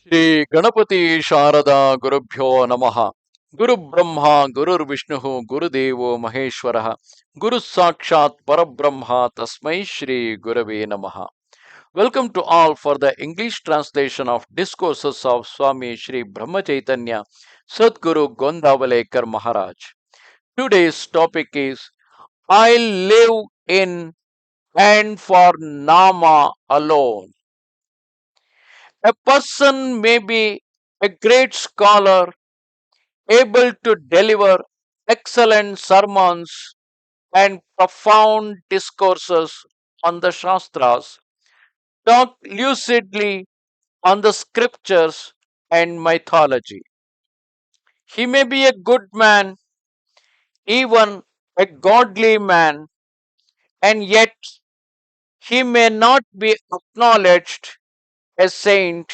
ಶ್ರೀ ಗಣಪತಿ ಶಾರದಾ ಗುರುಭ್ಯೋ ನಮಃ. ಗುರು ಬ್ರಹ್ಮ ಗುರುರ್ವಿಷ್ಣು ಗುರುದೇವೋ ಮಹೇಶ್ವರ ಗುರು ಸಾಕ್ಷಾತ್ ಪರಬ್ರಹ್ಮ ತಸ್ಮೈ ಶ್ರೀ ಗುರವೇ ನಮಃ. Welcome to all for the English translation of discourses of Swami Sri Brahma Chaithanya Sadguru Gondavalekar Maharaj. Today's topic is I live in and for Nama alone. A person may be a great scholar, able to deliver excellent sermons and profound discourses on the Shastras, talk lucidly on the scriptures and mythology. He may be a good man, even a godly man, and yet he may not be acknowledged a saint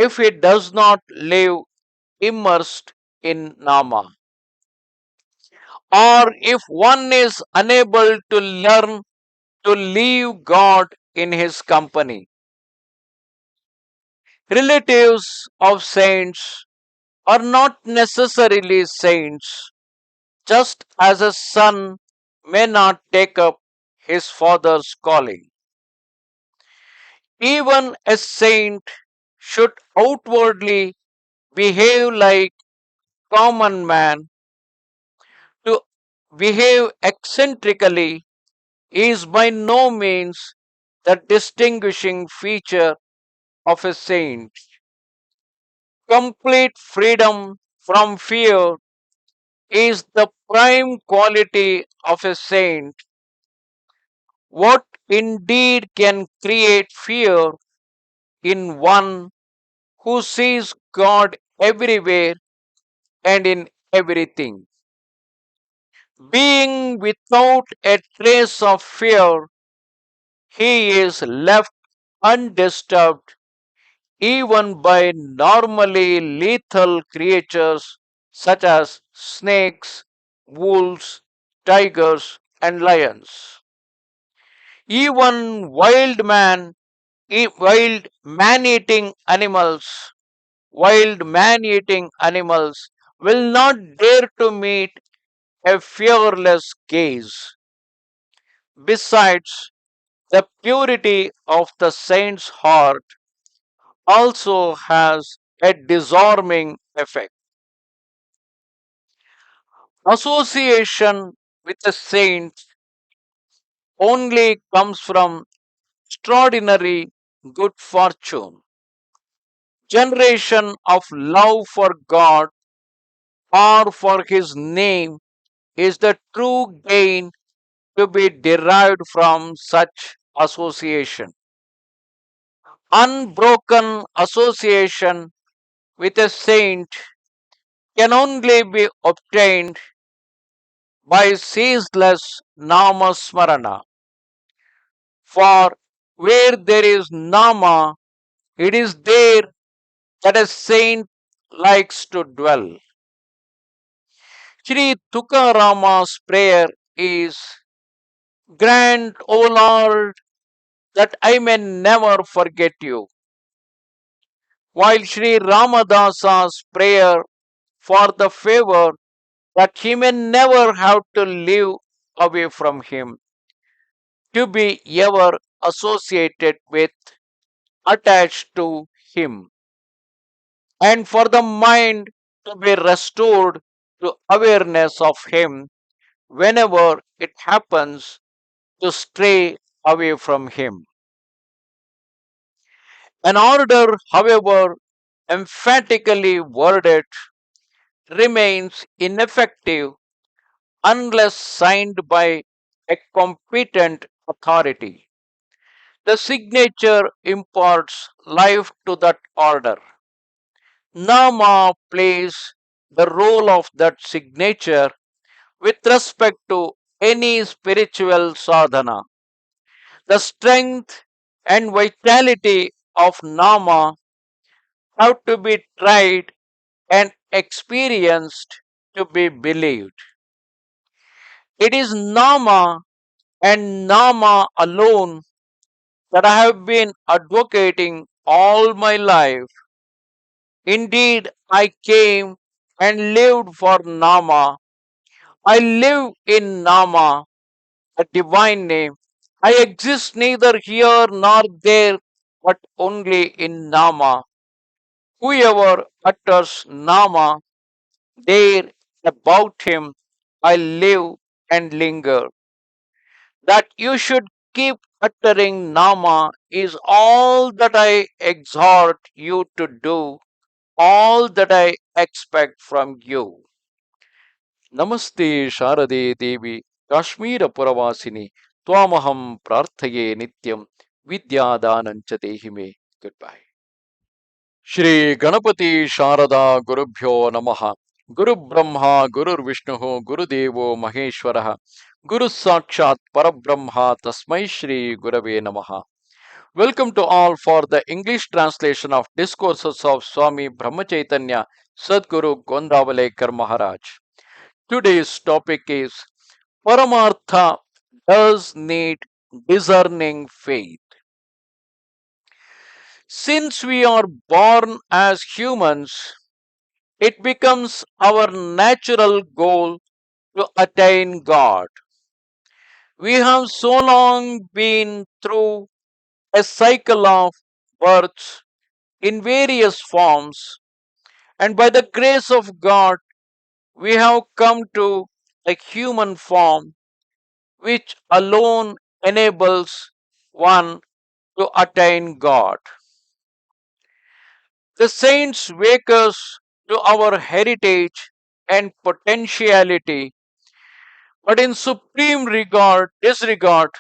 if he does not live immersed in Nama. Or if one is unable to learn to leave God in his company. Relatives of saints are not necessarily saints, just as a son may not take up his father's calling. Even a saint should outwardly behave like common man. To behave eccentrically is by no means the distinguishing feature of a saint. Complete freedom from fear is the prime quality of a saint. What indeed can create fear in one who sees God everywhere and in everything? Being without a trace of fear, he is left undisturbed even by normally lethal creatures such as snakes, wolves, tigers, and lions. Even wild man-eating animals will not dare to meet a fearless gaze. Besides, the purity of the saint's heart also has a disarming effect. Association with a saint only comes from extraordinary good fortune. Generation of love for God or for His name is the true gain to be derived from such association. Unbroken association with a saint can only be obtained by ceaseless namasmarana. For where there is nama, it is there that a saint likes to dwell. Sri Tukarama's prayer is, Grant, O Lord, that I may never forget you. While Sri Ramadasa's prayer for the favor that he may never have to live away from him, to be ever associated with, attached to him, and for the mind to be restored to awareness of him whenever it happens to stray away from him. An order, however emphatically worded, remains ineffective unless signed by a competent authority. The signature imparts life to that order. Nama plays the role of that signature with respect to any spiritual sadhana. The strength and vitality of Nama have to be tried and experienced to be believed. It is Nama and Nama alone that I have been advocating all my life. Indeed, I came and lived for Nama. I live in Nama, a divine name. I exist neither here nor there, but only in Nama. Whoever utters Nama, there about him I live and linger. That you should keep uttering Nama is all that I exhort you to do, all that I expect from you. ನಮಸ್ತೆ ಶಾರದೆ ದೇವಿ ಕಾಶ್ಮೀರ ಪುರವಾಸಿನಿ ತ್ವಾಮಹಂ ಪ್ರಾರ್ಥಯೇ ನಿತ್ಯಂ ವಿದ್ಯಾದಾನಂಚ ದೇಹಿ ಮೇ. Good bye. Shri Ganapati Sharada ಗುರುಭ್ಯೋ ನಮಃ. ಗುರು ಬ್ರಹ್ಮ ಗುರುರ್ವಿಷ್ಣು ಗುರುದೇವೋ ಮಹೇಶ್ವರ ಗುರು ಸಾಕ್ಷಾತ್ ಪರಬ್ರಹ್ಮ ತಸ್ಮೈ ಶ್ರೀ ಗುರವೇ ನಮಃ. Welcome to all for the English translation of discourses of Swami Brahma Chaithanya Sadguru Gondavalekar Maharaj. Today's topic is Paramartha does need discerning faith. Since we are born as humans, it becomes our natural goal to attain God. We have so long been through a cycle of births in various forms, and by the grace of God, we have come to a human form which alone enables one to attain God. The saints wake us to our heritage and potentiality, but in supreme disregard,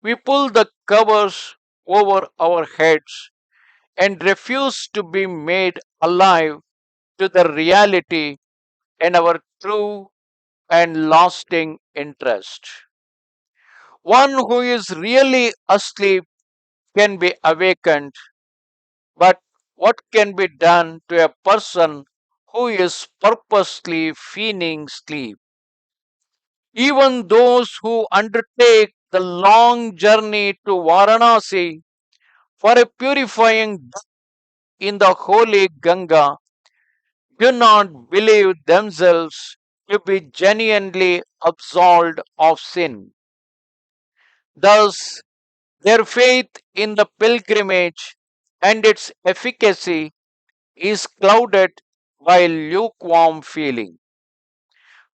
we pull the covers over our heads and refuse to be made alive to the reality and our true and lasting interest. One who is really asleep can be awakened, but what can be done to a person who is purposely feigning sleep? Even those who undertake the long journey to Varanasi for a purifying bath in the holy Ganga do not believe themselves to be genuinely absolved of sin. Thus, their faith in the pilgrimage and its efficacy is clouded by lukewarm feeling,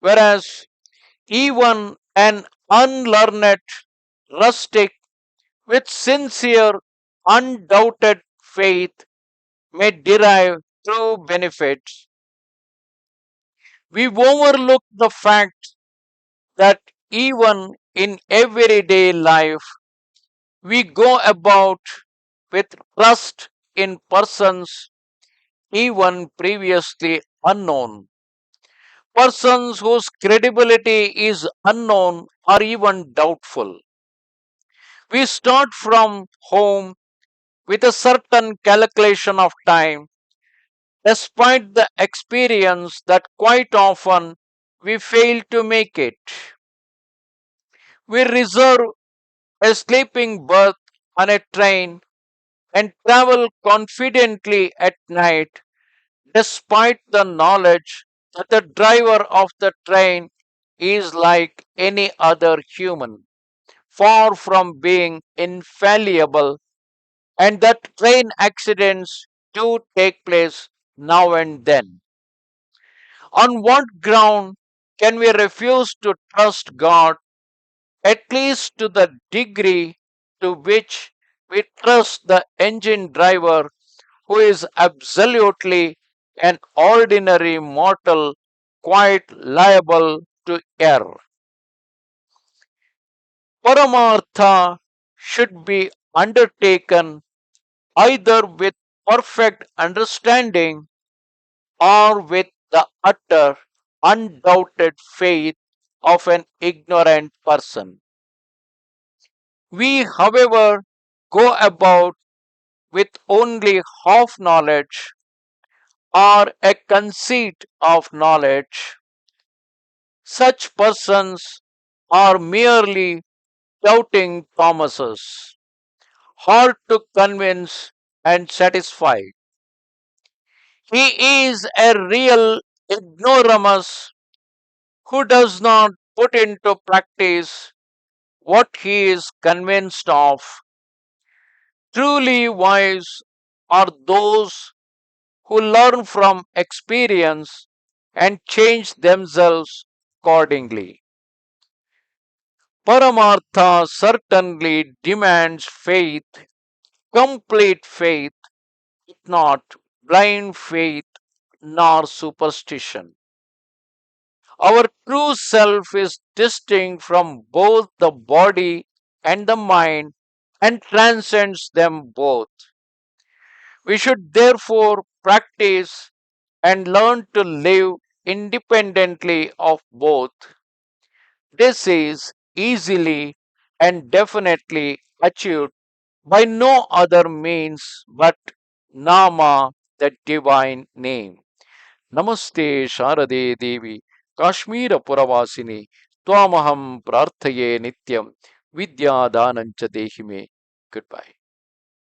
whereas even an unlearned rustic with sincere, undoubted faith may derive true benefits. We overlook the fact that even in everyday life, we go about with trust in persons even previously unknown. Persons whose credibility is unknown or even doubtful. We start from home with a certain calculation of time, despite the experience that quite often we fail to make it. We reserve a sleeping berth on a train and travel confidently at night, despite the knowledge that the driver of the train is like any other human, far from being infallible, and that train accidents do take place now and then. On what ground can we refuse to trust God, at least to the degree to which we trust the engine driver who is absolutely an ordinary mortal, quite liable to err? Paramartha should be undertaken either with perfect understanding or with the utter, undoubted faith of an ignorant person. We, however, go about with only half knowledge or a conceit of knowledge. Such persons are merely doubting Thomases, hard to convince and satisfied. He is a real ignoramus who does not put into practice what he is convinced of. Truly wise are those who learn from experience and change themselves accordingly. Paramartha certainly demands faith, complete faith, not blind faith nor superstition. Our true self is distinct from both the body and the mind and transcends them both. We should therefore practice and learn to live independently of both. This is easily and definitely achieved by no other means but Nama, the divine name. Namaste Sharade Devi, Kashmira Puravasini, Twamaham Prarthaye Nityam, Vidya Danancha Dehime. Goodbye.